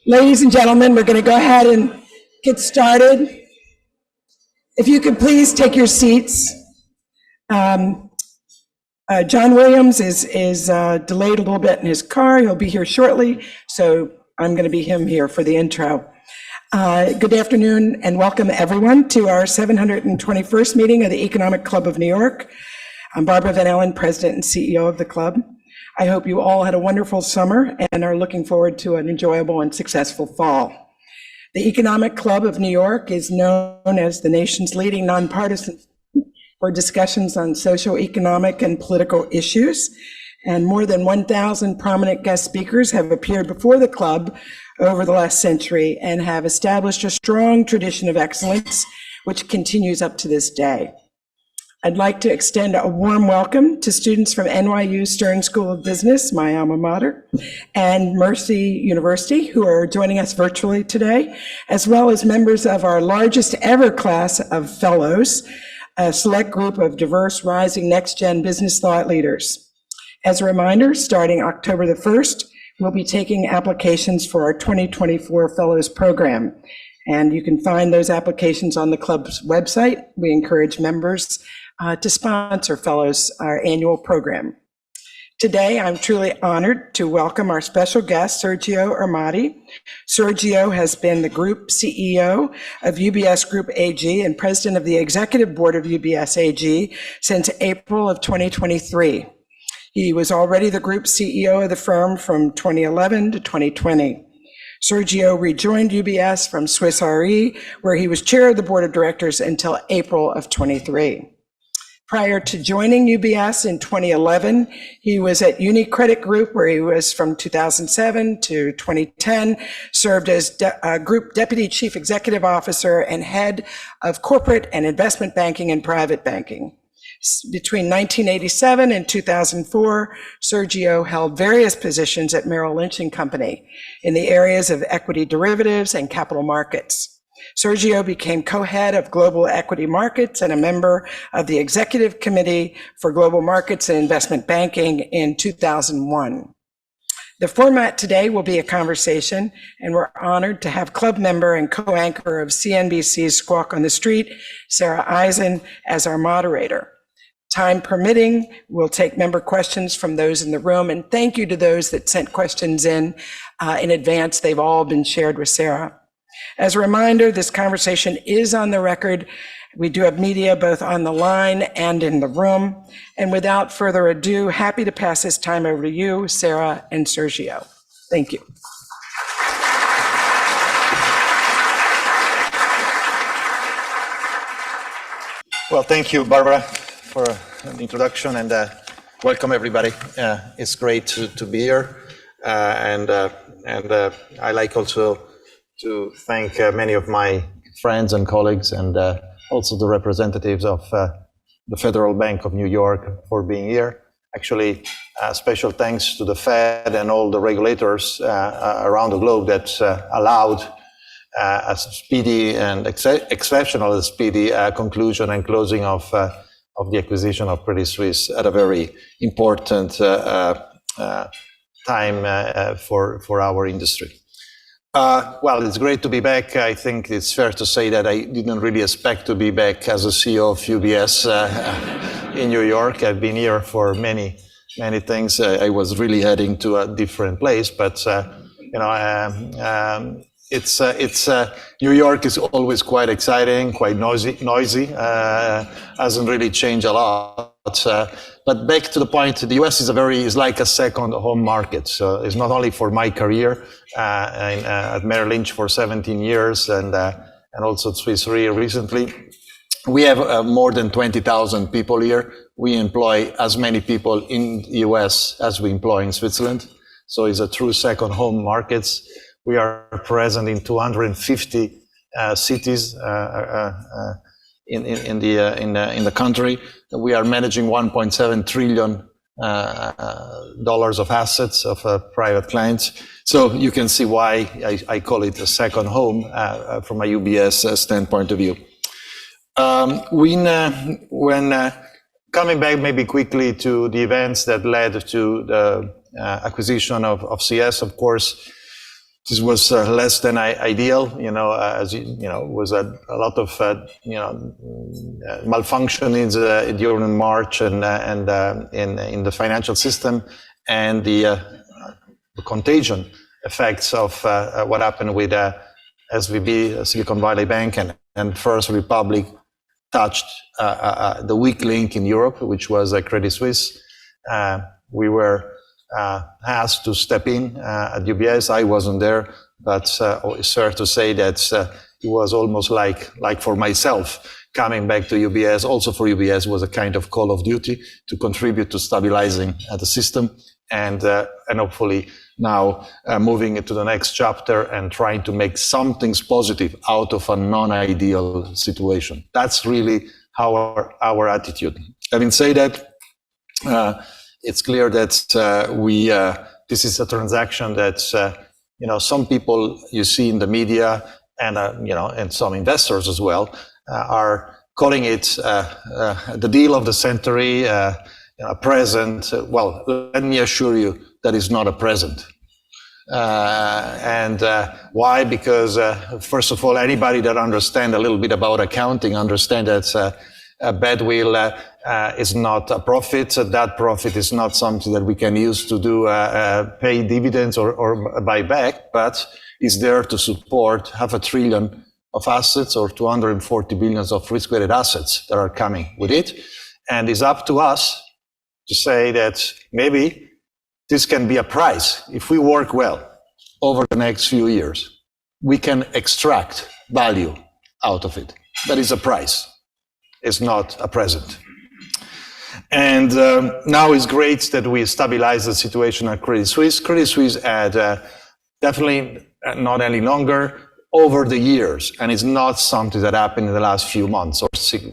Ladies and gentlemen, we're going to go ahead and get started. If you could please take your seats. John Williams is delayed a little bit in his car. He'll be here shortly, so I'm going to be him here for the intro. Good afternoon and welcome everyone to our 721st meeting of the Economic Club of New York. I'm Barbara Van Ellen, President and CEO of the club. I hope you all had a wonderful summer and are looking forward to an enjoyable and successful fall. The Economic Club of New York is known as the nation's leading nonpartisan for discussions on socio-economic and political issues, and more than 1,000 prominent guest speakers have appeared before the club over the last century and have established a strong tradition of excellence, which continues up to this day. I'd like to extend a warm welcome to students from NYU Stern School of Business, my alma mater, and Mercy University, who are joining us virtually today, as well as members of our largest ever class of fellows, a select group of diverse, rising, next-gen business thought leaders. As a reminder, starting October the 1st, we'll be taking applications for our 2024 Fellows Program, and you can find those applications on the club's website. We encourage members to sponsor Fellows, our annual program. Today, I'm truly honored to welcome our special guest, Sergio Ermotti. Sergio has been the Group CEO of UBS Group AG and President of the Executive Board of UBS AG since April of 2023. He was already the Group CEO of the firm from 2011 to 2020. Sergio rejoined UBS from Swiss Re, where he was chair of the board of directors until April of 23. Prior to joining UBS in 2011, he was at UniCredit Group, where he was from 2007 to 2010, served as Group Deputy Chief Executive Officer and Head of Corporate and Investment Banking and Private Banking. Between 1987 and 2004, Sergio held various positions at Merrill Lynch and Company in the areas of equity derivatives and capital markets. Sergio became co-head of Global Equity Markets and a member of the Executive Committee for Global Markets and Investment Banking in 2001. The format today will be a conversation, and we're honored to have club member and co-anchor of CNBC's Squawk on the Street, Sara, as our moderator. Time permitting, we'll take member questions from those in the room, and thank you to those that sent questions in advance. They've all been shared with Sara. As a reminder, this conversation is on the record. We do have media both on the line and in the room. And without further ado, happy to pass this time over to you, Sara and Sergio. Thank you. Well, thank you, Barbara, for the introduction, and welcome everybody. It's great to be here, and I like also to thank many of my friends and colleagues, and also the representatives of the Federal Bank of New York for being here. Actually, special thanks to the Fed and all the regulators around the globe that allowed a speedy and exceptional speedy conclusion and closing of the acquisition of Credit Suisse at a very important time for our industry. Well, it's great to be back. I think it's fair to say that I didn't really expect to be back as a CEO of UBS in New York. I've been here for many things. I was really heading to a different place, but it's New York is always quite exciting, quite noisy. Hasn't really changed a lot. But back to the point, the US is like a second home market. So it's not only for my career at Merrill Lynch for 17 years and also Swiss Re recently. We have more than 20,000 people here. We employ as many people in the US as we employ in Switzerland. So it's a true second home markets. We are present in 250 cities in the country. We are managing $1.7 trillion of assets of private clients. So you can see why I call it a second home from a UBS standpoint of view. When coming back maybe quickly to the events that led to the acquisition of CS, of course, this was less than ideal, as you know, was a lot of malfunctionings during March and in the financial system, and the contagion effects of what happened with SVB, Silicon Valley Bank, and First Republic touched the weak link in Europe, which was Credit Suisse. We were asked to step in at UBS. I wasn't there, but it's fair to say that it was almost like for myself coming back to UBS. Also for UBS was a kind of call of duty to contribute to stabilizing the system, and hopefully now moving into the next chapter and trying to make something positive out of a non-ideal situation. That's really our attitude. Having said that, it's clear that this is a transaction that some people you see in the media and and some investors as well are calling it the deal of the century, a present. Well, let me assure you that is not a present. Why? Because first of all, anybody that understands a little bit about accounting understand that a badwill is not a profit. That profit is not something that we can use to do pay dividends or buy back, but is there to support $500 billion of assets or 240 billion of risk-weighted assets that are coming with it. And it's up to us to say that maybe this can be a price. If we work well over the next few years, we can extract value out of it. That is a price. It's not a present. And now it's great that we stabilize the situation at Credit Suisse. Credit Suisse had definitely not any longer over the years, and it's not something that happened in the last few months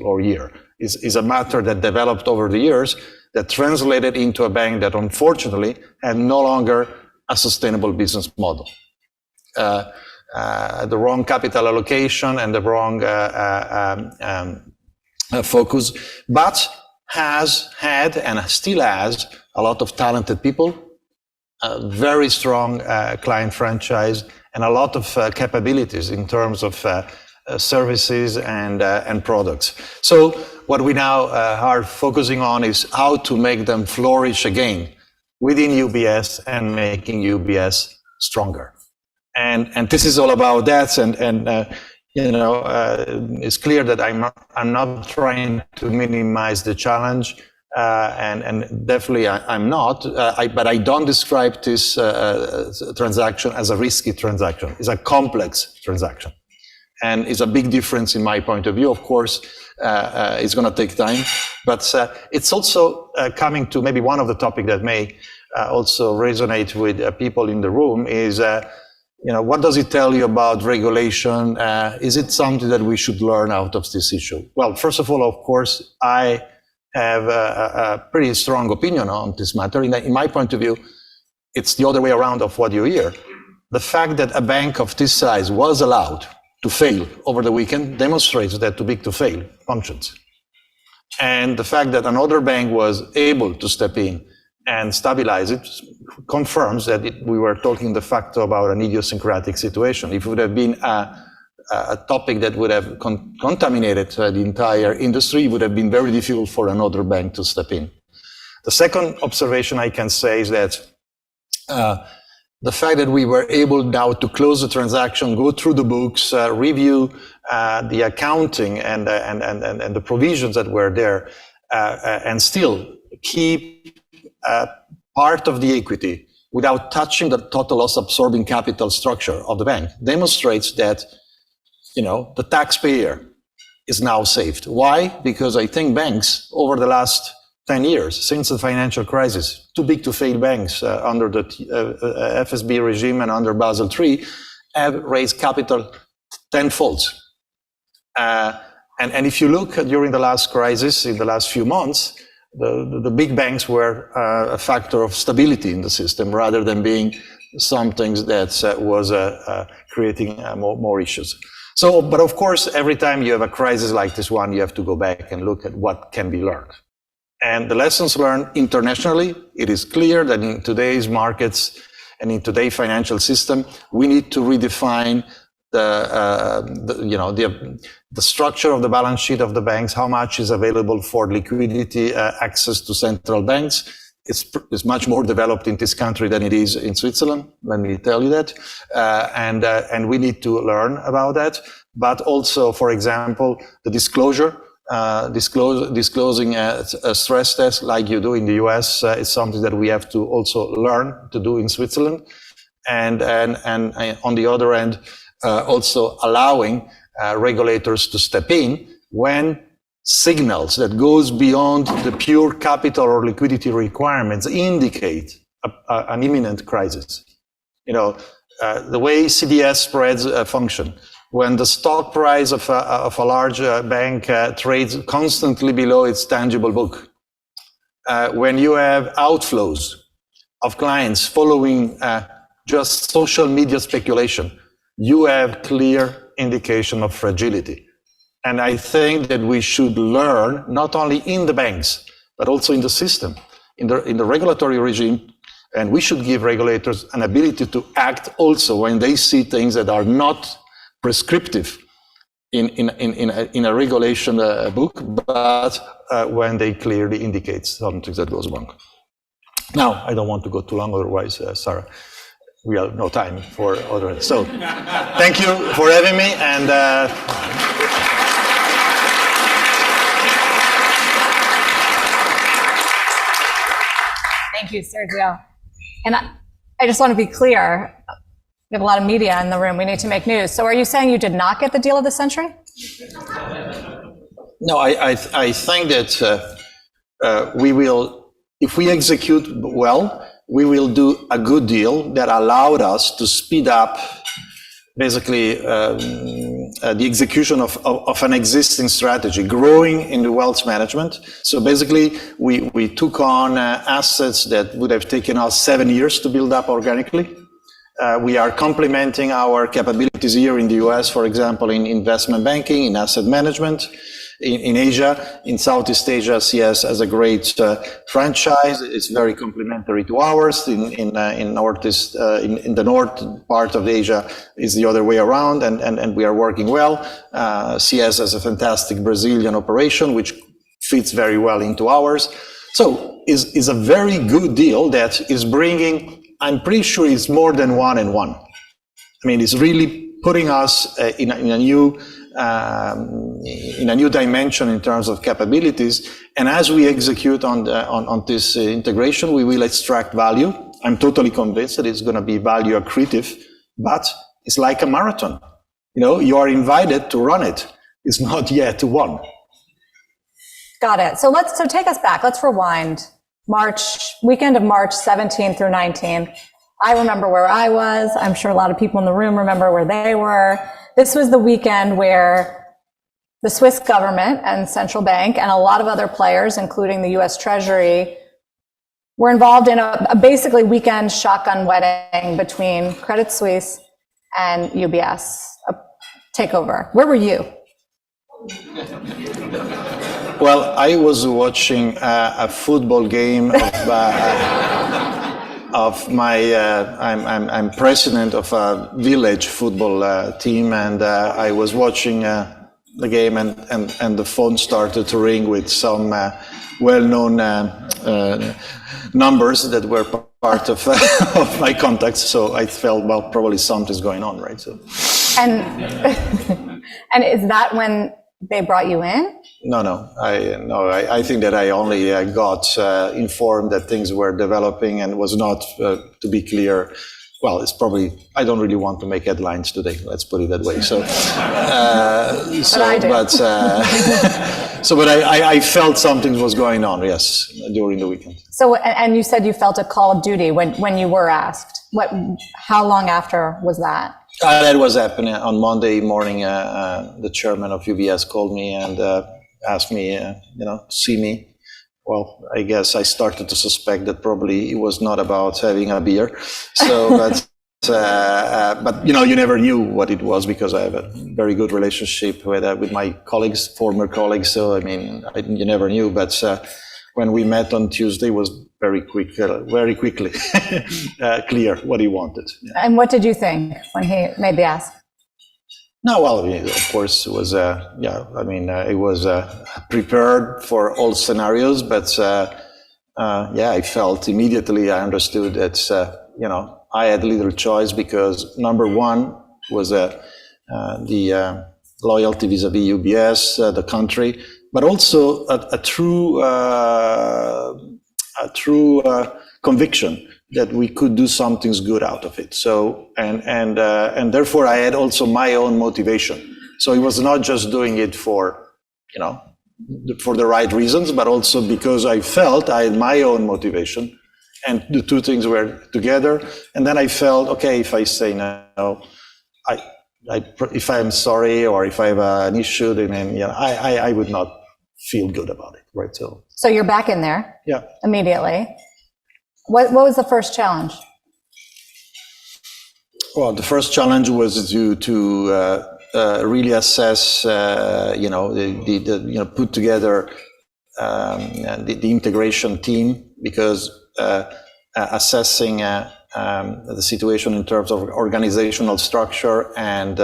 or year. It's a matter that developed over the years that translated into a bank that unfortunately had no longer a sustainable business model. The wrong capital allocation and the wrong focus, but has had and still has a lot of talented people, a very strong client franchise, and a lot of capabilities in terms of services and products. So what we now are focusing on is how to make them flourish again within UBS and making UBS stronger. And this is all about that. And it's clear that I'm not trying to minimize the challenge. And definitely I'm not, but I don't describe this transaction as a risky transaction. It's a complex transaction. And it's a big difference in my point of view. Of course, it's going to take time, but it's also coming to maybe one of the topics that may also resonate with people in the room is, what does it tell you about regulation? Is it something that we should learn out of this issue? Well, first of all, of course, I have a pretty strong opinion on this matter. In my point of view, it's the other way around of what you hear. The fact that a bank of this size was allowed to fail over the weekend demonstrates that too big to fail functions. And the fact that another bank was able to step in and stabilize it confirms that we were talking de facto about an idiosyncratic situation. If it would have been a topic that would have contaminated the entire industry, it would have been very difficult for another bank to step in. The second observation I can say is that the fact that we were able now to close the transaction, go through the books, review the accounting and the provisions that were there, and still keep part of the equity without touching the total loss absorbing capital structure of the bank demonstrates that the taxpayer is now saved. Why? Because I think banks over the last 10 years, since the financial crisis, too big to fail banks under the FSB regime and under Basel III have raised capital tenfold. And if you look during the last crisis, in the last few months, the big banks were a factor of stability in the system rather than being something that was creating more issues. So, but of course, every time you have a crisis like this one, you have to go back and look at what can be learned. And the lessons learned internationally, it is clear that in today's markets, And in today's financial system, we need to redefine the structure of the balance sheet of the banks, how much is available for liquidity, access to central banks. It's much more developed in this country than it is in Switzerland, let me tell you that. And we need to learn about that. But also, for example, the disclosing a stress test like you do in the US is something that we have to also learn to do in Switzerland. And on the other end, also allowing regulators to step in when signals that goes beyond the pure capital or liquidity requirements indicate an imminent crisis. The way CDS spreads function, when the stock price of a large bank trades constantly below its tangible book, when you have outflows of clients following just social media speculation, you have clear indication of fragility. And I think that we should learn, not only in the banks, but also in the system, in the regulatory regime, and we should give regulators an ability to act also when they see things that are not prescriptive in a regulation book, but when they clearly indicate something that goes wrong. Now, I don't want to go too long, otherwise, Sara, we have no time for other. So, thank you for having me, and thank you, Sergio. And I just want to be clear. We have a lot of media in the room. We need to make news. So are you saying you did not get the deal of the century? No, I think that we will, if we execute well, we will do a good deal that allowed us to speed up basically the execution of an existing strategy, growing in the wealth management. So basically, we took on assets that would have taken us 7 years to build up organically. We are complementing our capabilities here in the US, for example, in investment banking, in asset management. In Asia, in Southeast Asia, CS has a great franchise. It's very complementary to ours. In the north part of Asia is the other way around, and we are working well. CS has a fantastic Brazilian operation, which fits very well into ours. So is a very good deal that is bringing, I'm pretty sure it's more than 1 and 1. I mean, it's really putting us in a new dimension in terms of capabilities. And as we execute on this integration, we will extract value. I'm totally convinced that it's going to be value accretive, but it's like a marathon. You are invited to run it. It's not yet won. Got it. So take us back. Let's rewind. Weekend of March 17 through 19. I remember where I was. I'm sure a lot of people in the room remember where they were. This was the weekend where the Swiss government and central bank and a lot of other players, including the US Treasury, were involved in a basically weekend shotgun wedding between Credit Suisse and UBS, a takeover. Where were you? Well, I was watching a football game of my, I'm president of a village football team, and I was watching the game, and the phone started to ring with some well-known numbers that were part of my contacts. So I felt, well, probably something's going on, right? So. And is that when they brought you in? No. I think that I only got informed that things were developing, and was not, to be clear, well, it's probably, I don't really want to make headlines today, let's put it that way. So, but I felt something was going on, yes, during the weekend. So, and you said you felt a call of duty when you were asked. How long after was that? That was happening on Monday morning. The chairman of UBS called me and asked me, to see me. Well, I guess I started to suspect that probably it was not about having a beer. So, but you never knew what it was, because I have a very good relationship with my colleagues, former colleagues. So, I mean, you never knew. But when we met on Tuesday, was very quickly clear what he wanted. Yeah. And what did you think when he made the ask? No, well, of course, it was, it was prepared for all scenarios, but I felt immediately, I understood that, I had little choice because number one was the loyalty vis-a-vis UBS, the country, but also a true conviction that we could do something good out of it. So, and therefore I had also my own motivation. So it was not just doing it for, for the right reasons, but also because I felt I had my own motivation, and the two things were together. And then I felt, okay, if I say no, if I'm sorry or if I have an issue, then I would not feel good about it, right? So you're back in there, yeah, immediately. What was the first challenge? Well, the first challenge was to really assess, put together the integration team, because assessing the situation in terms of organizational structure and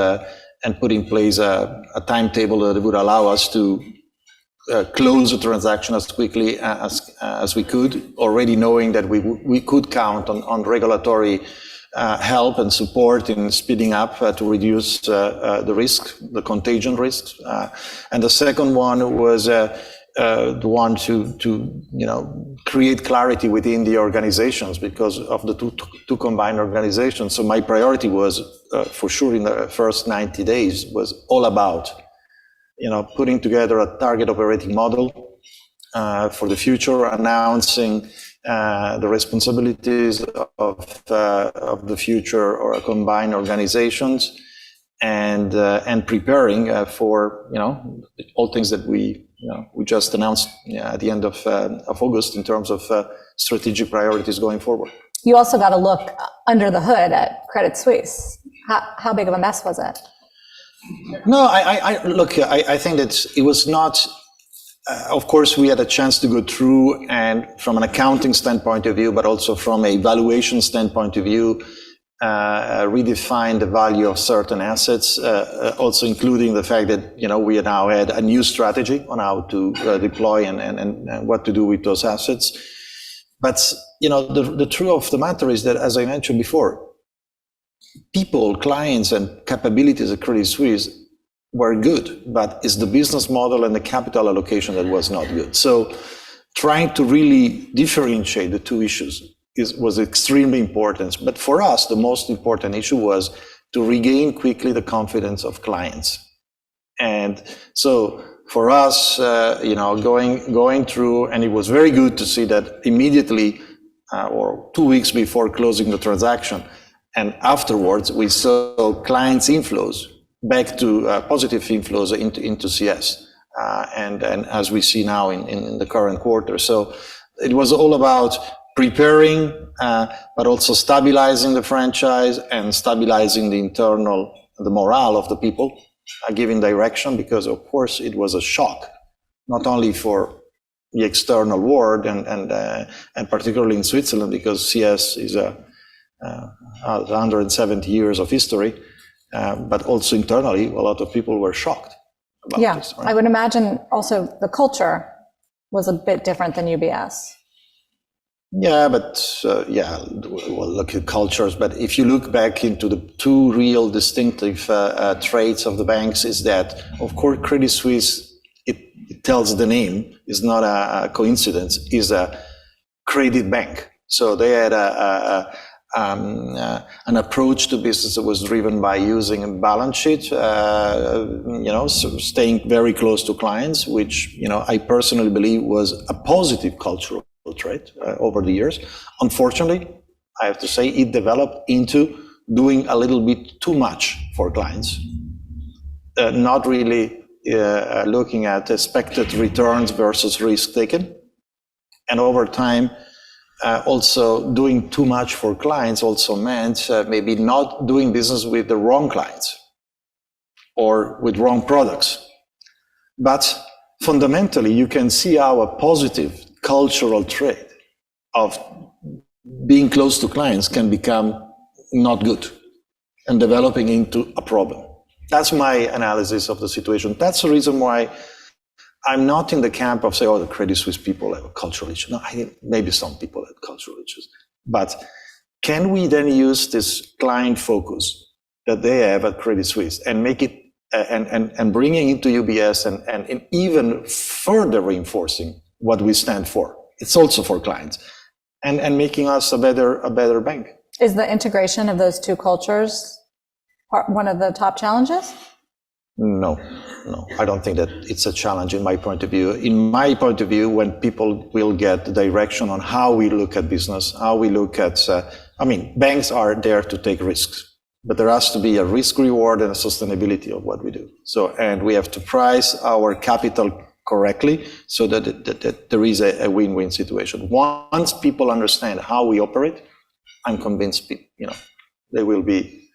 put in place a timetable that would allow us to close the transaction as quickly as we could, already knowing that we could count on regulatory help and support in speeding up to reduce the risk, the contagion risks. And the second one was the one to create clarity within the organizations because of the two combined organizations. So my priority was for sure in the first 90 days was all about putting together a target operating model for the future, announcing the responsibilities of the future or combined organizations, and preparing for all things that we just announced at the end of August in terms of strategic priorities going forward. You also got a look under the hood at Credit Suisse. How big of a mess was it? No, I think that it was not. Of course, we had a chance to go through, and from an accounting standpoint of view, but also from a valuation standpoint of view, redefine the value of certain assets, also including the fact that we now had a new strategy on how to deploy and what to do with those assets. But the truth of the matter is that, as I mentioned before, people, clients, and capabilities at Credit Suisse were good, but it's the business model and the capital allocation that was not good. So trying to really differentiate the two issues was extremely important. But for us, the most important issue was to regain quickly the confidence of clients. And so for us, going through, and it was very good to see that immediately or 2 weeks before closing the transaction, and afterwards, we saw clients' inflows back to positive inflows into CS, and as we see now in the current quarter. So it was all about preparing, but also stabilizing the franchise and stabilizing the morale of the people, giving direction, because of course it was a shock, not only for the external world and particularly in Switzerland, because CS is 170 years of history, but also internally, a lot of people were shocked about this. Right? I would imagine also the culture was a bit different than UBS. Yeah, but well, look at cultures. But if you look back into the two real distinctive traits of the banks, is that, of course, Credit Suisse, it tells the name, is not a coincidence, is a credit bank. So they had an approach to business that was driven by using a balance sheet, staying very close to clients, which, I personally believe was a positive cultural trait over the years. Unfortunately, I have to say it developed into doing a little bit too much for clients, not really looking at expected returns versus risk taken. And over time, also doing too much for clients also meant maybe not doing business with the wrong clients or with wrong products. But fundamentally, you can see how a positive cultural trait of being close to clients can become not good and developing into a problem. That's my analysis of the situation. That's the reason why I'm not in the camp of say, oh, the Credit Suisse people have a cultural issue. No, maybe some people have cultural issues. But can we then use this client focus that they have at Credit Suisse and make it and bringing into UBS and even further reinforcing what we stand for? It's also for clients and making us a better bank. Is the integration of those two cultures one of the top challenges? No, I don't think that it's a challenge in my point of view. In my point of view, when people will get the direction on how we look at business, how we look at, banks are there to take risks, but there has to be a risk reward and a sustainability of what we do. So, and we have to price our capital correctly so that there is a win-win situation. Once people understand how we operate, I'm convinced, they will be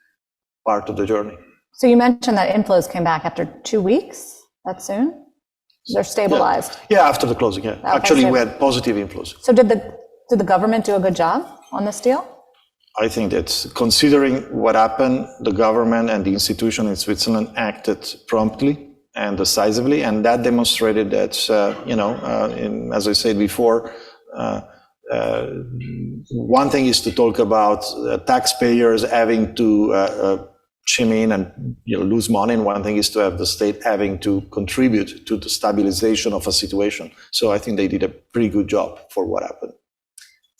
part of the journey. So you mentioned that inflows came back after 2 weeks. That soon? They're stabilized. Yeah, after the closing. Yeah, okay, actually, we had positive inflows. So did the government do a good job on this deal? I think that considering what happened, the government and the institution in Switzerland acted promptly and decisively, and that demonstrated that, as I said before, one thing is to talk about taxpayers having to chime in and lose money, and one thing is to have the state having to contribute to the stabilization of a situation. So I think they did a pretty good job for what happened.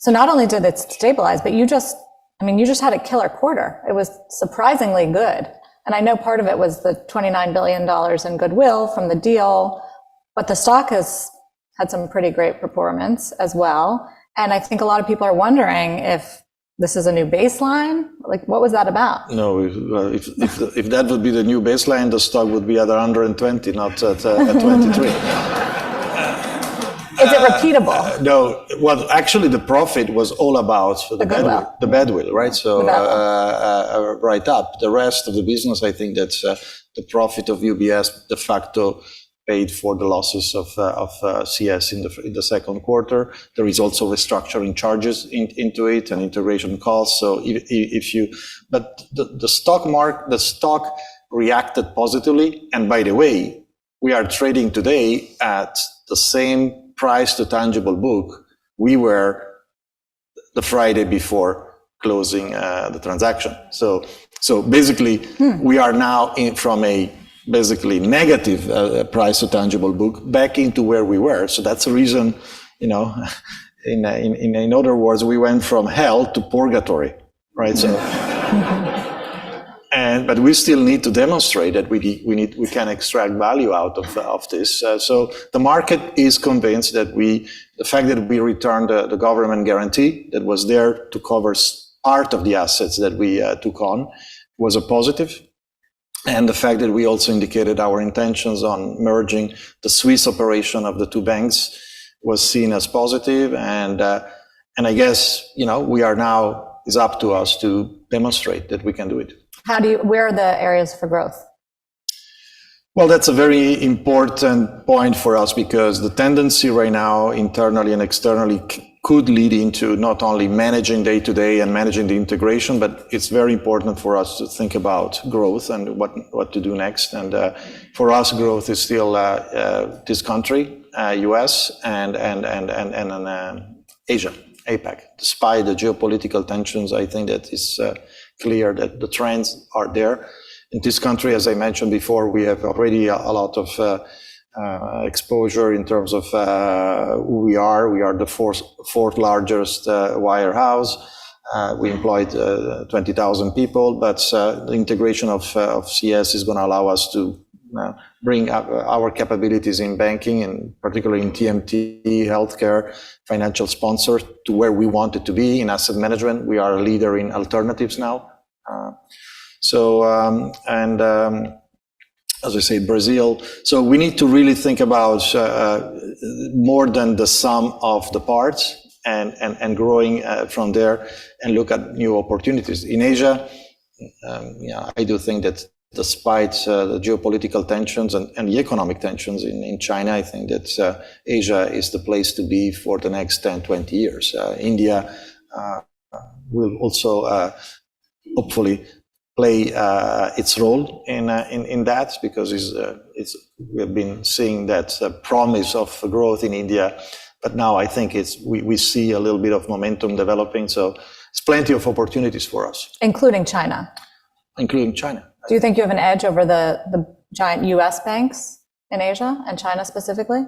So not only did it stabilize, but you just had a killer quarter. It was surprisingly good. And I know part of it was the $29 billion in goodwill from the deal, but the stock has had some pretty great performance as well. And I think a lot of people are wondering if this is a new baseline. Like, what was that about? No, if that would be the new baseline, the stock would be at 120, not at 23. Is it repeatable? No, well, actually, the profit was all about the badwill, right? So right up. The rest of the business, I think that's the profit of UBS de facto paid for the losses of CS in the second quarter. There is also restructuring charges into it and integration costs. So but the stock reacted positively. And by the way, we are trading today at the same price to tangible book we were the Friday before closing the transaction. So basically, we are now from a basically negative price to tangible book back into where we were. So that's the reason, in other words, we went from hell to purgatory, right? So, but we still need to demonstrate that we can extract value out of this. So the market is convinced that the fact that we returned the government guarantee that was there to cover part of the assets that we took on was a positive. And the fact that we also indicated our intentions on merging the Swiss operation of the two banks was seen as positive. And I guess, we are now, it's up to us to demonstrate that we can do it. Where are the areas for growth? Well, that's a very important point for us because the tendency right now, internally and externally, could lead into not only managing day-to-day and managing the integration, but it's very important for us to think about growth and what to do next. And for us, growth is still this country, US, and Asia, APAC. Despite the geopolitical tensions, I think that it's clear that the trends are there. In this country, as I mentioned before, we have already a lot of exposure in terms of who we are. We are the fourth largest wire house. We employed 20,000 people, but the integration of CS is going to allow us to bring up our capabilities in banking, and particularly in TMT, healthcare, financial sponsor, to where we want it to be. In asset management, we are a leader in alternatives now. As I say, Brazil. So we need to really think about more than the sum of the parts and growing from there and look at new opportunities. In Asia, I do think that despite the geopolitical tensions and the economic tensions in China, I think that Asia is the place to be for the next 10, 20 years. India will also hopefully play its role in that, because we have been seeing that promise of growth in India, but now I think we see a little bit of momentum developing, so it's plenty of opportunities for us. Including China? Including China. Do you think you have an edge over the giant US banks in Asia and China specifically?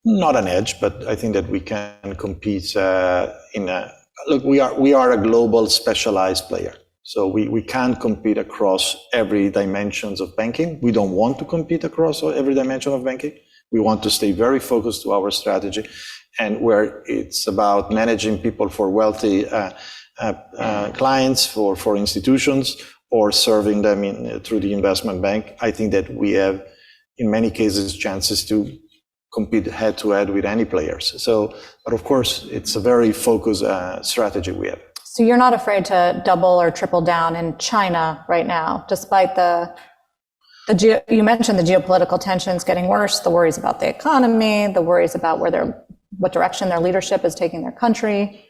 Not an edge, but I think that we can compete look, we are a global specialized player. So we can't compete across every dimensions of banking. We don't want to compete across every dimension of banking. We want to stay very focused to our strategy, and where it's about managing people for wealthy clients, for institutions, or serving them through the investment bank. I think that we have, in many cases, chances to compete head-to-head with any players. So, but of course, it's a very focused strategy we have. So you're not afraid to double or triple down in China right now, despite you mentioned the geopolitical tensions getting worse, the worries about the economy, the worries about what direction their leadership is taking their country.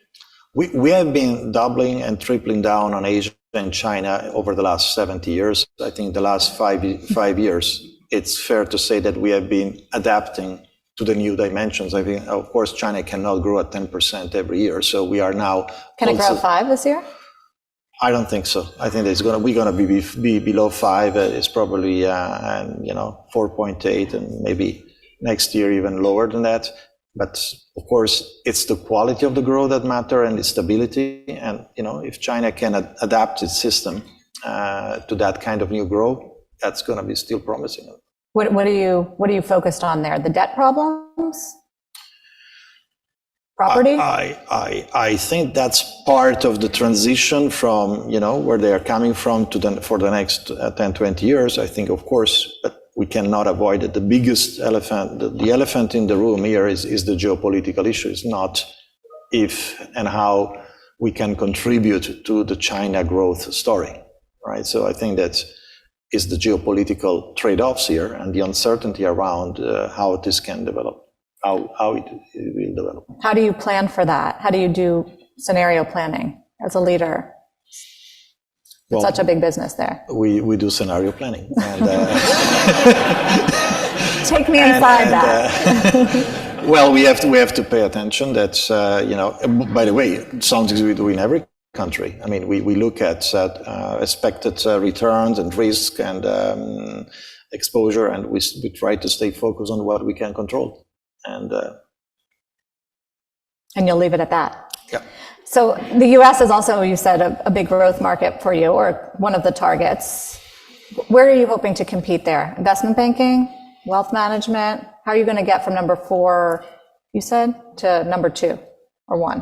We have been doubling and tripling down on Asia and China over the last 70 years. I think the last five years, it's fair to say that we have been adapting to the new dimensions. I think, of course, China cannot grow at 10% every year. So we are now. Can it grow 5 this year? I don't think so. I think we're going to be below 5. It's probably 4.8, and maybe next year even lower than that. But of course, it's the quality of the growth that matter, and the stability. And if China can adapt its system to that kind of new growth, that's going to be still promising. What are you focused on there? The debt problems? Property? I think that's part of the transition from, where they are coming from for the next 10, 20 years. I think, of course, but we cannot avoid it. The biggest elephant, the elephant in the room here is the geopolitical issues, not if and how we can contribute to the China growth story, right? So I think that is the geopolitical trade-offs here and the uncertainty around how this can develop, how it will develop. How do you plan for that? How do you do scenario planning as a leader? It's such a big business there. We do scenario planning. And, take me inside that. Well, we have to pay attention. That's by the way, something we do in every country. I mean, we look at expected returns and risk and exposure, and we try to stay focused on what we can control. And you'll leave it at that. Yeah. So the U.S. is also, you said, a big growth market for you, or one of the targets. Where are you hoping to compete there? Investment banking, wealth management? How are you going to get from number 4, you said, to number 2 or 1?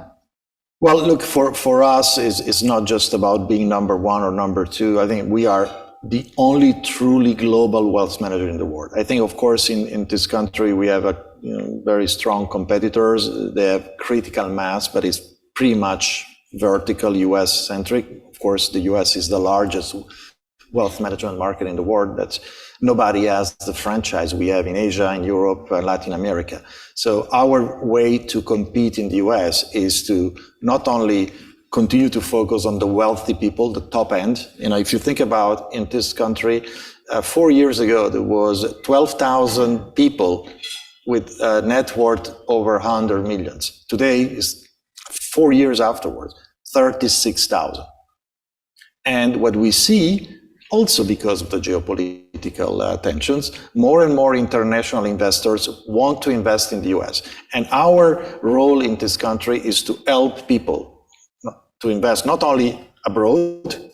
Well, look, for us, it's not just about being number 1 or number 2. I think we are the only truly global wealth manager in the world. I think, of course, in this country, we have very strong competitors. They have critical mass, but it's pretty much vertical US centric. Of course, the US is the largest wealth management market in the world. That's nobody has the franchise we have in Asia, in Europe, Latin America. So our way to compete in the US is to not only continue to focus on the wealthy people, the top end. If you think about in this country, 4 years ago, there was 12,000 people with a net worth over 100 millions. Today is 4 years afterwards, 36,000. And what we see, also because of the geopolitical tensions, more and more international investors want to invest in the US. And our role in this country is to help people to invest not only abroad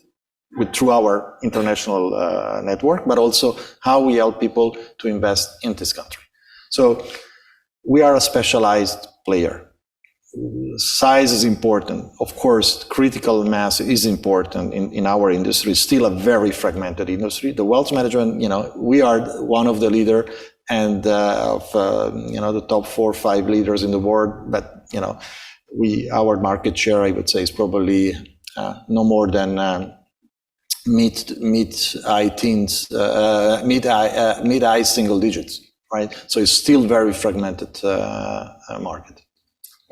through our international network, but also how we help people to invest in this country. So we are a specialized player. Size is important. Of course, critical mass is important in our industry. It's still a very fragmented industry. The wealth management, we are one of the leader and of the top 4 or 5 leaders in the world. But our market share, I would say, is probably no more than mid-high teens, mid-high single digits, right? So it's still very fragmented market.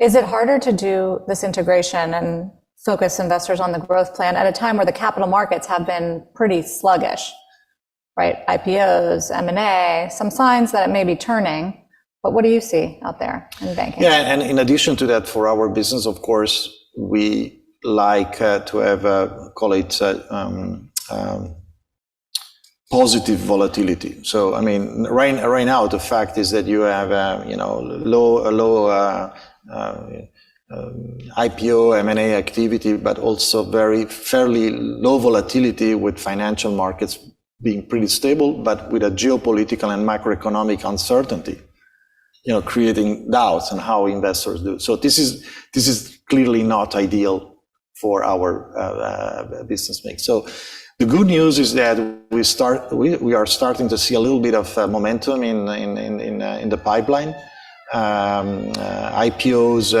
Is it harder to do this integration and focus investors on the growth plan at a time where the capital markets have been pretty sluggish, right? IPOs, M&A, some signs that it may be turning, but what do you see out there in banking? Yeah, and in addition to that, for our business, of course, we like to have, call it positive volatility. So, I mean, right now, the fact is that you have, low IPO, M&A activity, but also fairly low volatility with financial markets being pretty stable, but with a geopolitical and macroeconomic uncertainty, creating doubts on how investors do. So this is clearly not ideal for our business mix. So the good news is that we are starting to see a little bit of momentum in the pipeline. IPOs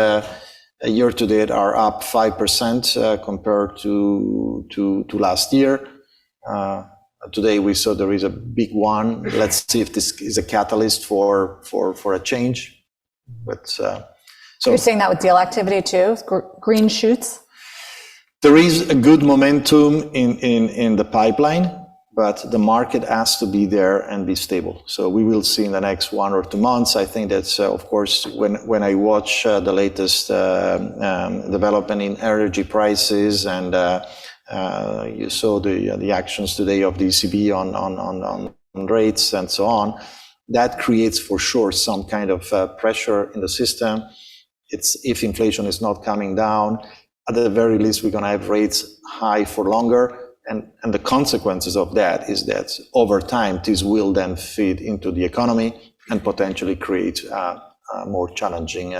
year to date are up 5% compared to last year. Today we saw there is a big one. Let's see if this is a catalyst for a change. But so you're seeing that with deal activity too, green shoots. There is a good momentum in the pipeline, but the market has to be there and be stable. So we will see in the next 1 or 2 months. I think that's, of course, when I watch the latest development in energy prices, and you saw the actions today of the ECB on rates and so on, that creates for sure some kind of pressure in the system. It's if inflation is not coming down, at the very least, we're going to have rates high for longer. And the consequences of that is that over time, this will then feed into the economy and potentially create a more challenging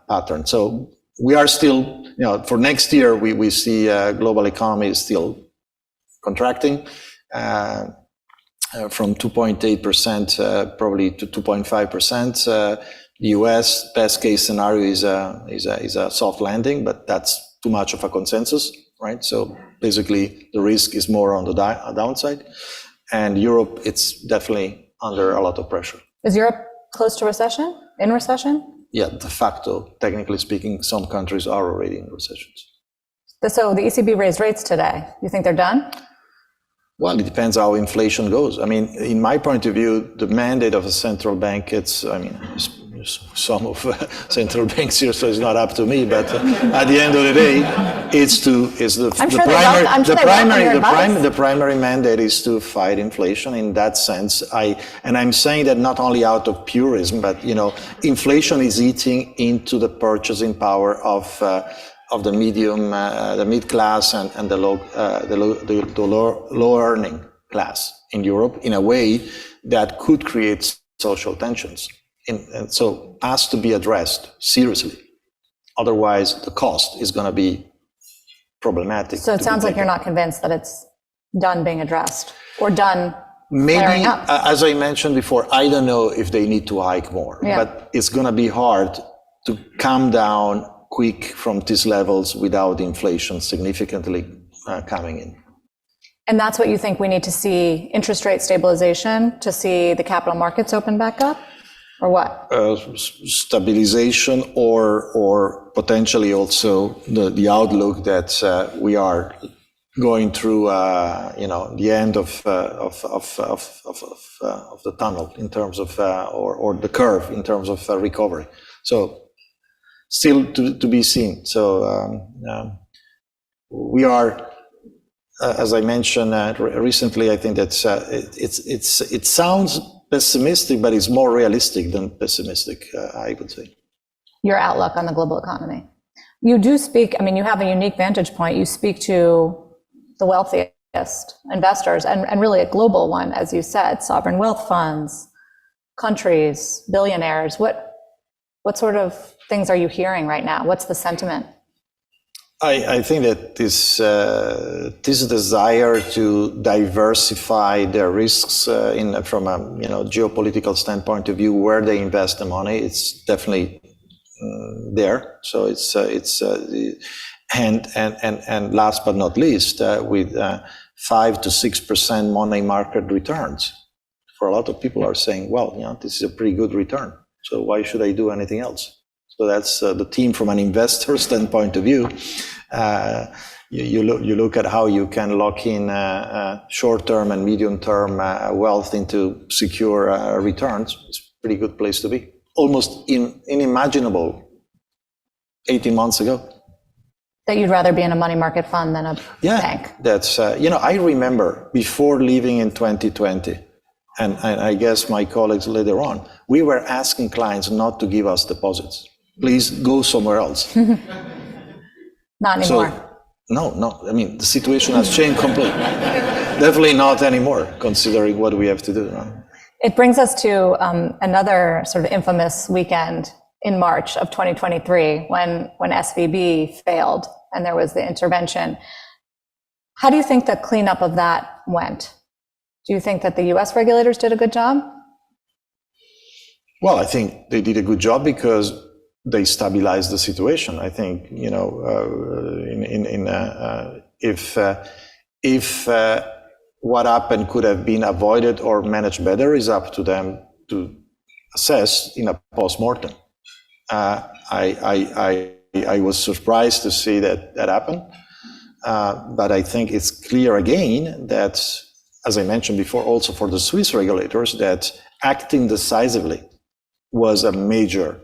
pattern. So we are still, for next year, we see global economy is still contracting from 2.8% probably to 2.5%. The US best case scenario is a soft landing, but that's too much of a consensus, right? So basically, the risk is more on the downside, and Europe, it's definitely under a lot of pressure. Is Europe close to recession? In recession? Yeah, de facto, technically speaking, some countries are already in recessions. So the ECB raised rates today. You think they're done? Well, it depends how inflation goes. I mean, in my point of view, the mandate of a central bank, some of central banks here, so it's not up to me. But at the end of the day, the primary mandate is to fight inflation. In that sense, I'm saying that not only out of purism, but inflation is eating into the purchasing power of the mid class and the low earning class in Europe in a way that could create social tensions. And so has to be addressed seriously. Otherwise, the cost is going to be problematic. So it sounds like you're not convinced that it's done being addressed or done maybe flaring up. As I mentioned before, I don't know if they need to hike more, but it's going to be hard to come down quick from these levels without inflation significantly coming in. And that's what you think we need to see, interest rate stabilization, to see the capital markets open back up? Or what? Stabilization, or potentially also the outlook that we are going through, the end of the tunnel in terms of, or the curve in terms of recovery. So still to be seen. So we are, as I mentioned recently, I think that it sounds pessimistic, but it's more realistic than pessimistic, I would say. Your outlook on the global economy. You do speak, you have a unique vantage point. You speak to the wealthiest investors and really a global one, as you said, sovereign wealth funds, countries, billionaires. What sort of things are you hearing right now? What's the sentiment? I think that this desire to diversify their risks from a geopolitical standpoint of view, where they invest the money, it's definitely there. So And last but not least, with 5 to 6% money market returns. For a lot of people are saying, well, this is a pretty good return, so why should I do anything else? So that's the team from an investor standpoint of view. You look at how you can lock in short-term and medium-term wealth into secure returns. It's a pretty good place to be. Almost unimaginable 18 months ago. That you'd rather be in a money market fund than a bank. That's, I remember before leaving in 2020, and I guess my colleagues later on, we were asking clients not to give us deposits. Please go somewhere else. Not anymore. So, no. I mean, the situation has changed completely. Definitely not anymore, considering what we have to do. It brings us to another sort of infamous weekend in March of 2023 when SVB failed and there was the intervention. How do you think the cleanup of that went? Do you think that the US regulators did a good job? Well, I think they did a good job because they stabilized the situation. I think, if what happened could have been avoided or managed better is up to them to assess in a post-mortem. I was surprised to see that happened, but I think it's clear again that, as I mentioned before, also for the Swiss regulators, that acting decisively was a major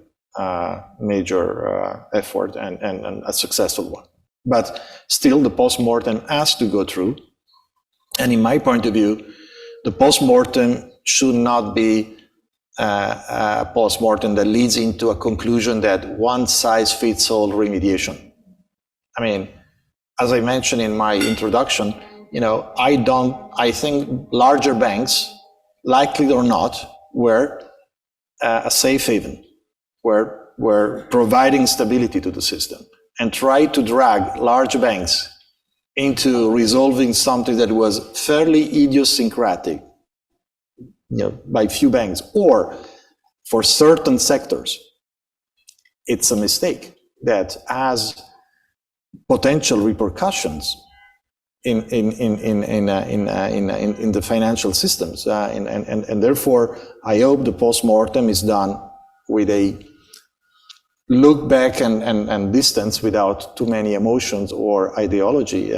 effort and a successful one. But still, the post-mortem has to go through. And in my point of view, the post-mortem should not be a post-mortem that leads into a conclusion that one-size-fits-all remediation. I mean, as I mentioned in my introduction, I think larger banks, likely or not, were a safe haven, were providing stability to the system, and try to drag large banks into resolving something that was fairly idiosyncratic, by few banks, or for certain sectors. It's a mistake that has potential repercussions in the financial systems, and therefore I hope the post-mortem is done with a look back and distance without too many emotions or ideology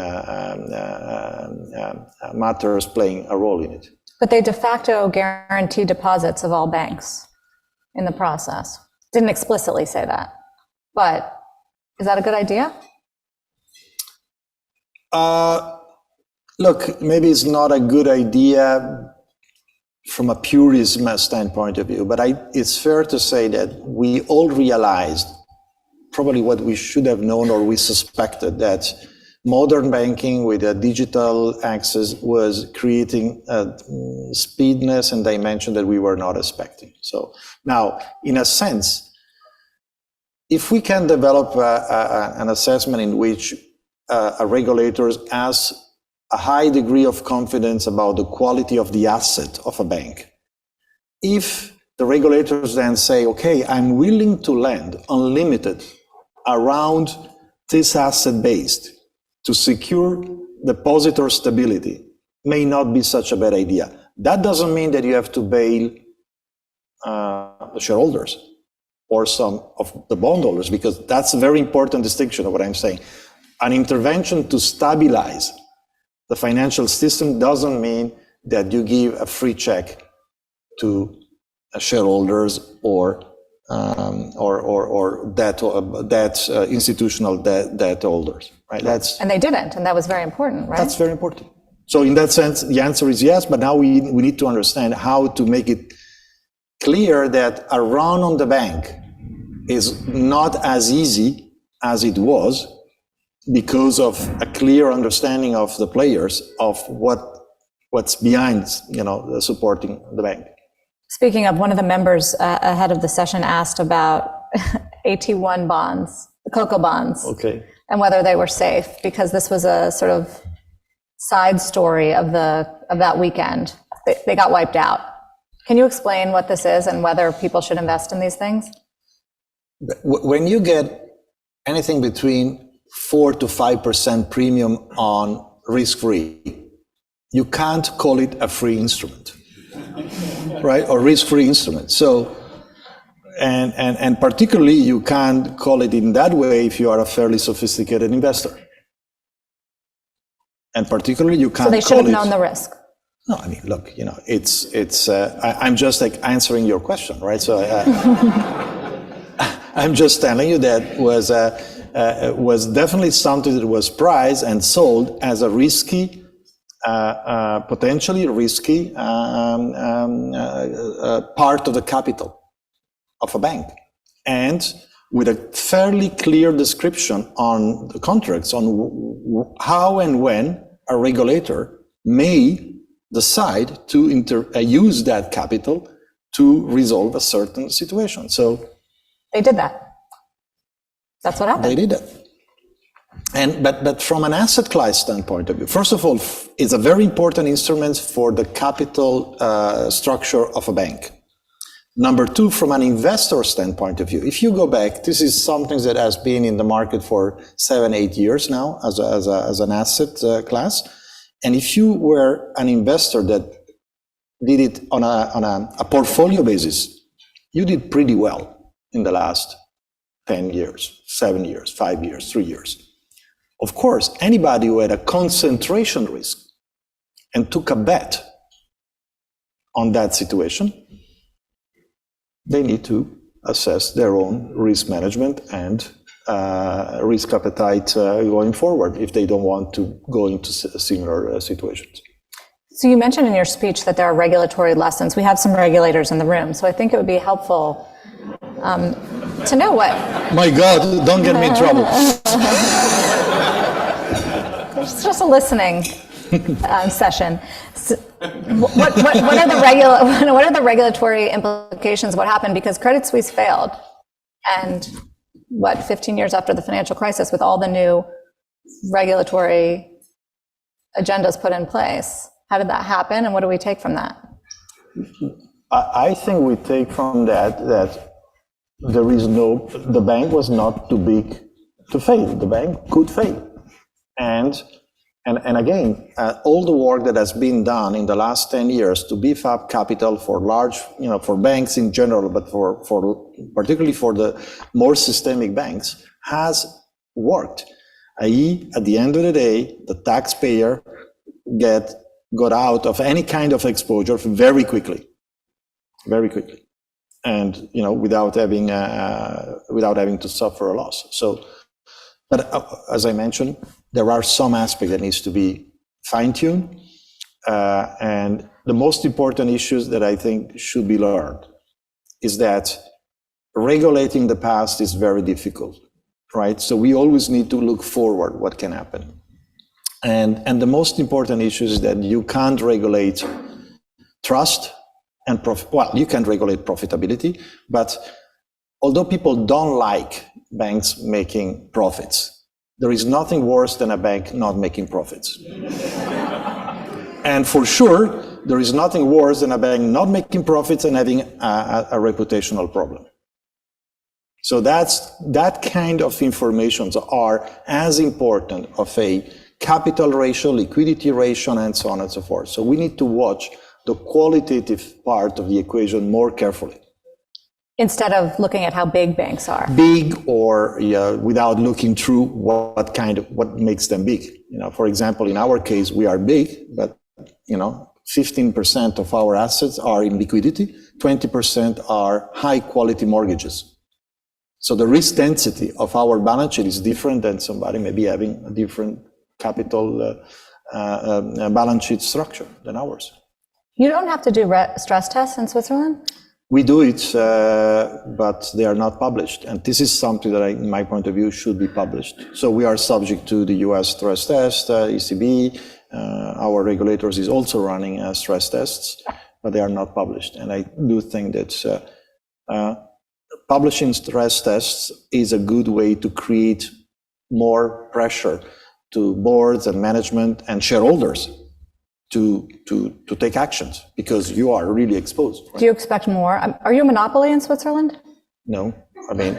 matters playing a role in it. But they de facto guarantee deposits of all banks in the process. Didn't explicitly say that, but is that a good idea? Look, maybe it's not a good idea from a purism standpoint of view, but it's fair to say that we all realized probably what we should have known or we suspected, that modern banking with a digital access was creating a speediness and dimension that we were not expecting. So now, in a sense, if we can develop an assessment in which a regulator has a high degree of confidence about the quality of the asset of a bank, if the regulators then say, okay, I'm willing to lend unlimited around this asset based to secure depositor stability, may not be such a bad idea. That doesn't mean that you have to bail the shareholders or some of the bondholders, because that's a very important distinction of what I'm saying. An intervention to stabilize the financial system doesn't mean that you give a free check to shareholders or institutional debt holders, right? And they didn't, and that was very important, right? That's very important. So in that sense, the answer is yes, but now we need to understand how to make it clear that a run on the bank is not as easy as it was, because of a clear understanding of the players of what's behind, supporting the bank. Speaking of, one of the members ahead of the session asked about AT1 bonds, the COCO bonds, okay, and whether they were safe, because this was a sort of side story of that weekend. They got wiped out. Can you explain what this is and whether people should invest in these things? When you get anything between 4 to 5% premium on risk-free, you can't call it a free instrument, right? Or risk-free instrument. So, and particularly you can't call it in that way if you are a fairly sophisticated investor. And particularly you can't call it. So they should have known the risk. No, I mean, look, I'm just like answering your question, right? So I'm just telling you that was definitely something that was priced and sold as a risky, potentially risky part of the capital of a bank, and with a fairly clear description on the contracts on how and when a regulator may decide to use that capital to resolve a certain situation. So they did that. That's what happened. They did that. But from an asset class standpoint of view, first of all, it's a very important instrument for the capital structure of a bank. Number two, from an investor standpoint of view, if you go back, this is something that has been in the market for 7-8 years now as an asset class. And if you were an investor that did it on a portfolio basis, you did pretty well in the last 10 years, 7 years, 5 years, 3 years. Of course, anybody who had a concentration risk and took a bet on that situation, they need to assess their own risk management and risk appetite going forward if they don't want to go into similar situations. So you mentioned in your speech that there are regulatory lessons. We have some regulators in the room, so I think it would be helpful to know what... My God, don't get me in trouble. It's just a listening session. So what are the regulatory implications of what happened? Because Credit Suisse failed, and 15 years after the financial crisis, with all the new regulatory agendas put in place, how did that happen, and what do we take from that? I think we take from that the bank was not too big to fail. The bank could fail. And again, all the work that has been done in the last 10 years to beef up capital for large, for banks in general, but for particularly for the more systemic banks, has worked. i.e., at the end of the day, the taxpayer got out of any kind of exposure very quickly, and without having to suffer a loss. So, but as I mentioned, there are some aspects that needs to be fine-tuned, and the most important issues that I think should be learned is that regulating the past is very difficult, right? So we always need to look forward what can happen. And the most important issue is that you can't regulate trust and profit. Well, you can regulate profitability, but although people don't like banks making profits, there is nothing worse than a bank not making profits. And for sure, there is nothing worse than a bank not making profits and having a reputational problem. So that kind of informations are as important of a capital ratio, liquidity ratio, and so on and so forth. So we need to watch the qualitative part of the equation more carefully. Instead of looking at how big banks are. Big, or without looking through what makes them big. For example, in our case, we are big, but 15% of our assets are in liquidity, 20% are high quality mortgages. So the risk density of our balance sheet is different than somebody maybe having a different capital balance sheet structure than ours. You don't have to do stress tests in Switzerland? We do it, but they are not published. And this is something that, in my point of view, should be published. So we are subject to the US stress test, ECB. Our regulators is also running stress tests, but they are not published. And I do think that publishing stress tests is a good way to create more pressure to boards and management and shareholders to take actions, because you are really exposed. Right? Do you expect more? Are you a monopoly in Switzerland? No, I mean,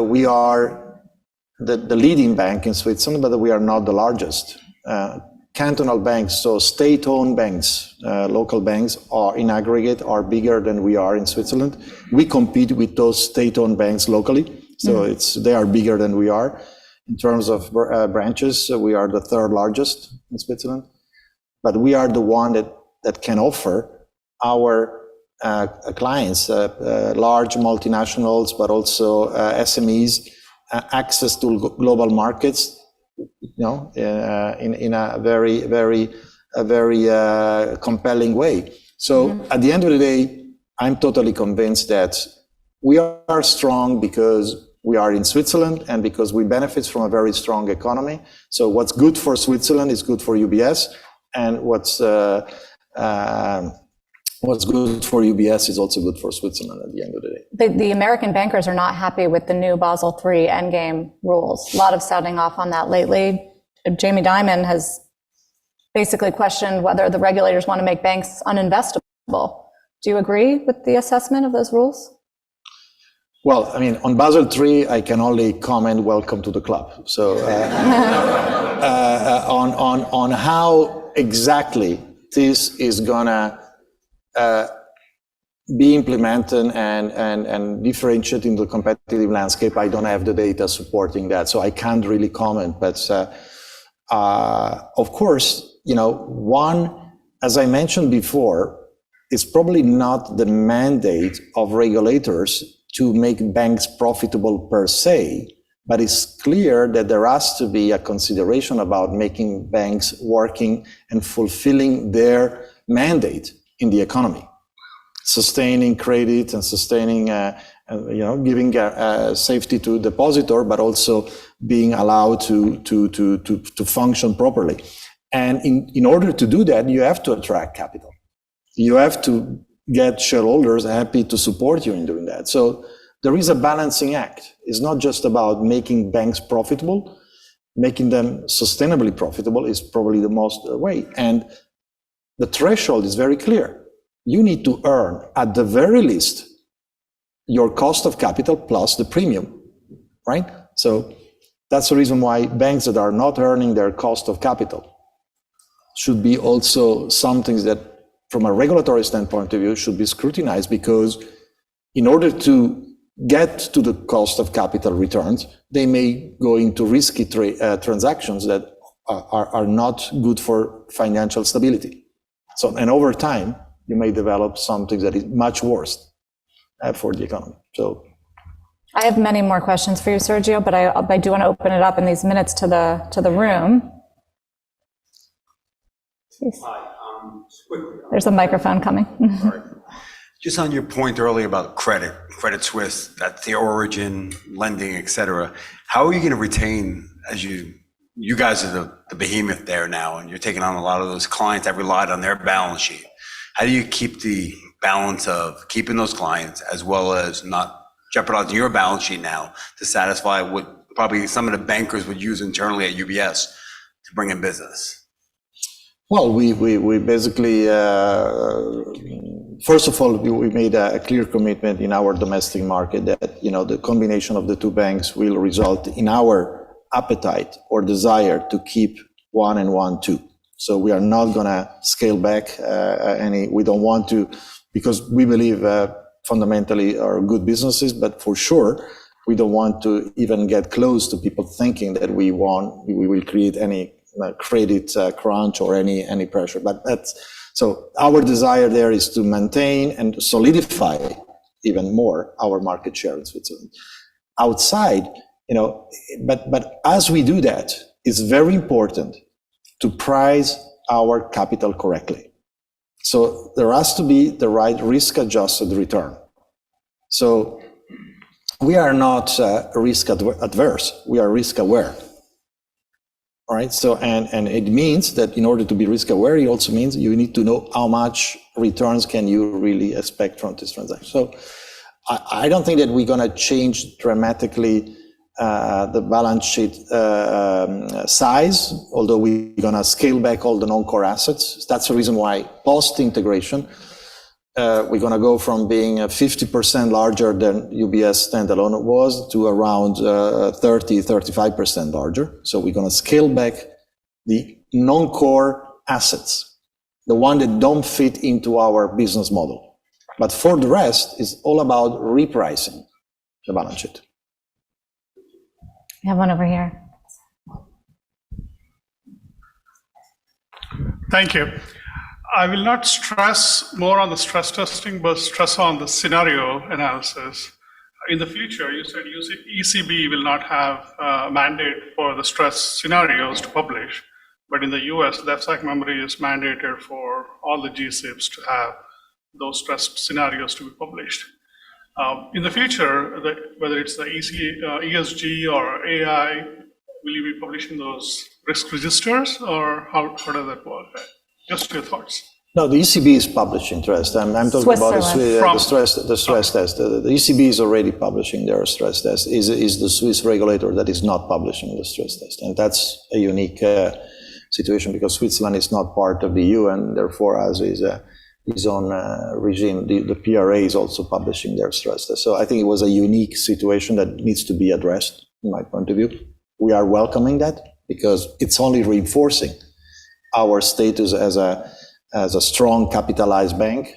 we are the leading bank in Switzerland, but we are not the largest. Cantonal banks, so state-owned banks, local banks are in aggregate are bigger than we are in Switzerland. We compete with those state-owned banks locally, so they are bigger than we are. In terms of branches, we are the third largest in Switzerland, but we are the one that can offer our clients, large multinationals, but also SMEs, access to global markets, in a very compelling way. So at the end of the day, I'm totally convinced that we are strong because we are in Switzerland and because we benefit from a very strong economy. So what's good for Switzerland is good for UBS, and what's good for UBS is also good for Switzerland at the end of the day. The American bankers are not happy with the new Basel III endgame rules. A lot of sounding off on that lately. Jamie Dimon has basically questioned whether the regulators want to make banks uninvestable. Do you agree with the assessment of those rules? Well, I mean, on Basel III, I can only comment, welcome to the club. So on how exactly this is gonna be implemented and differentiated in the competitive landscape, I don't have the data supporting that, so I can't really comment. But of course, one, as I mentioned before, it's probably not the mandate of regulators to make banks profitable per se, but it's clear that there has to be a consideration about making banks working and fulfilling their mandate in the economy, sustaining credit and sustaining, giving safety to depositor, but also being allowed to function properly. And in order to do that, you have to attract capital. You have to get shareholders happy to support you in doing that. So there is a balancing act. It's not just about making banks profitable. Making them sustainably profitable is probably the most way. And the threshold is very clear. You need to earn, at the very least, your cost of capital plus the premium, right? So that's the reason why banks that are not earning their cost of capital should be also something that, from a regulatory standpoint of view, should be scrutinized, because in order to get to the cost of capital returns, they may go into risky transactions that are not good for financial stability. So, and over time, you may develop something that is much worse for the economy. So, I have many more questions for you, Sergio, but I do want to open it up in these minutes to the room. Hi, quickly. There's a microphone coming. Sorry. Just on your point earlier about Credit Suisse, that's the origin, lending, et cetera. How are you going to retain, as you guys are the behemoth there now, and you're taking on a lot of those clients that relied on their balance sheet? How do you keep the balance of keeping those clients as well as not jeopardizing your balance sheet now to satisfy what probably some of the bankers would use internally at UBS to bring in business? Well, we basically, first of all, we made a clear commitment in our domestic market that, the combination of the two banks will result in our appetite or desire to keep 1 and 1, 2. So we are not going to scale back we don't want to, because we believe fundamentally are good businesses, but for sure, we don't want to even get close to people thinking that we will create any credit crunch or any pressure. But so our desire there is to maintain and solidify even more our market share in Switzerland. Outside, but as we do that, it's very important to price our capital correctly. So there has to be the right risk-adjusted return. So we are not risk adverse, we are risk aware. All right, so and it means that in order to be risk aware, it also means you need to know how much returns can you really expect from this transaction. So I don't think that we're going to change dramatically the balance sheet size, although we're going to scale back all the non-core assets. That's the reason why post-integration, we're going to go from being 50% larger than UBS standalone was to around 35% larger. So we're going to scale back the non-core assets, the one that don't fit into our business model. But for the rest, it's all about repricing the balance sheet. We have one over here. Thank you. I will not stress more on the stress testing, but stress on the scenario analysis. In the future, you said ECB will not have a mandate for the stress scenarios to publish, but in the US, the FSAC memory is mandated for all the GSIBs to have those stress scenarios to be published. In the future, whether it's the ESG or AI, will you be publishing those risk registers, or how does that work? Just your thoughts. No, the ECB is publishing stress. I'm talking about the stress test. The ECB is already publishing their stress test. Is the Swiss regulator that is not publishing the stress test, and that's a unique situation because Switzerland is not part of the EU, and therefore has his own regime. The PRA is also publishing their stress test. So I think it was a unique situation that needs to be addressed, in my point of view. We are welcoming that because it's only reinforcing our status as a strong capitalized bank,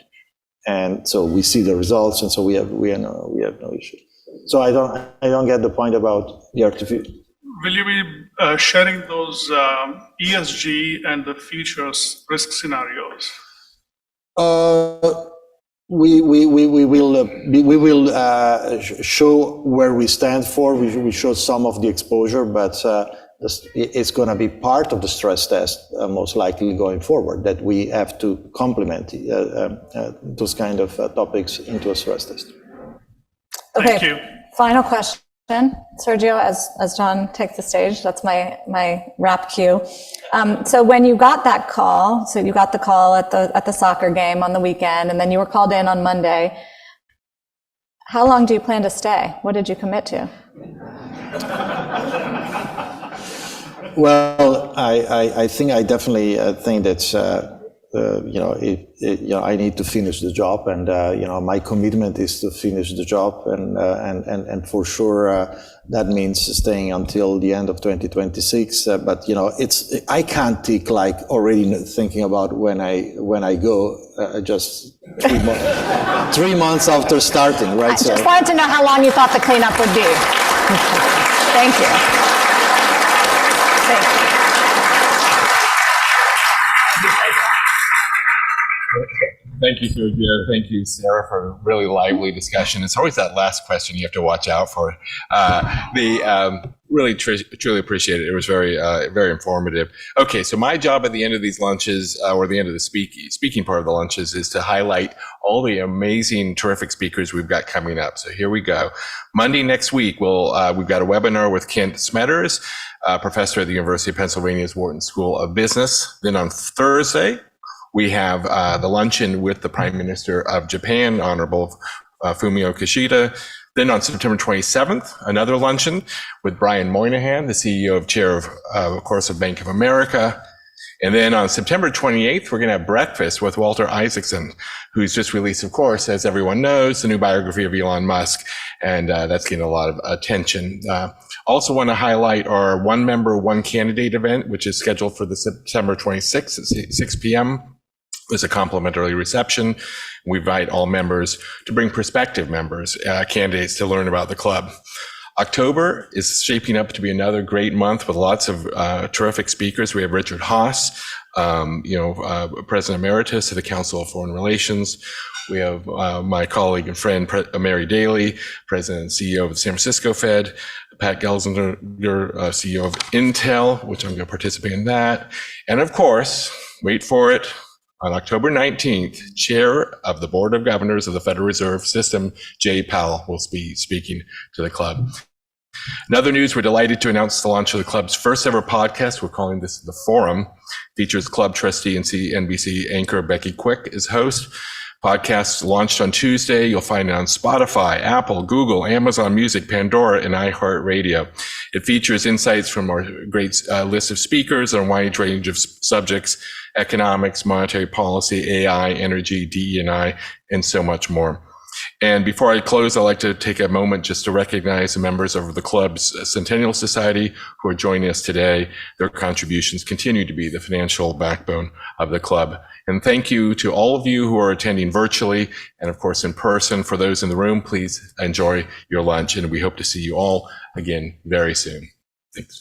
and so we see the results, and so we have no issue. So I don't get the point about the artificial. Will you be sharing those ESG and the futures risk scenarios? We will show where we stand for. We show some of the exposure, but it's going to be part of the stress test, most likely going forward, that we have to complement those kind of topics into a stress test. Okay, thank you. Final question, Sergio, as John takes the stage. That's my wrap cue. So when you got that call, so you got the call at the soccer game on the weekend, and then you were called in on Monday. How long do you plan to stay? What did you commit to? Well, I think I definitely think that I need to finish the job, and my commitment is to finish the job, and for sure that means staying until the end of 2026. But I can't take already thinking about when I go just 3 months after starting, right? I just wanted to know how long you thought the cleanup would be. Thank you. Thank you, Sergio. Thank you, Sara, for a really lively discussion. It's always that last question you have to watch out for. Really truly appreciate it. It was very, very informative. Okay, so my job at the end of these lunches, or the end of the speaking part of the lunches, is to highlight all the amazing, terrific speakers we've got coming up. So here we go. Monday next week, we've got a webinar with Kent Smetters, professor at the University of Pennsylvania's Wharton School of Business. Then on Thursday, we have the luncheon with the Prime Minister of Japan, Honorable Fumio Kishida. Then on September 27th, another luncheon with Brian Moynihan, the CEO Chair of course, of Bank of America. And then on September 28th, we're going to have breakfast with Walter Isaacson, who's just released, of course, as everyone knows, the new biography of Elon Musk. And that's getting a lot of attention. Also want to highlight our One Member, One Candidate event, which is scheduled for the September 26th at 6 p.m. There's a complimentary reception. We invite all members to bring prospective members, candidates, to learn about the club. October is shaping up to be another great month with lots of terrific speakers. We have Richard Haas, President Emeritus of the Council of Foreign Relations. We have my colleague and friend, Mary Daly, President and CEO of the San Francisco Fed, Pat Gelsinger, CEO of Intel, which I'm going to participate in that. And of course, wait for it, on October 19th, Chair of the Board of Governors of the Federal Reserve System, Jay Powell, will be speaking to the club. In other news, we're delighted to announce the launch of the club's first ever podcast. We're calling this The Forum. Features club trustee and CNBC anchor Becky Quick as host. Podcasts launched on Tuesday. You'll find it on Spotify, Apple, Google, Amazon Music, Pandora, and iHeartRadio. It features insights from our great list of speakers on a wide range of subjects: economics, monetary policy, AI, energy, DE&I, and so much more. And before I close, I'd like to take a moment just to recognize the members of the club's Centennial Society who are joining us today. Their contributions continue to be the financial backbone of the club. And thank you to all of you who are attending virtually and, of course, in person. For those in the room, please enjoy your lunch, and we hope to see you all again very soon. Thanks.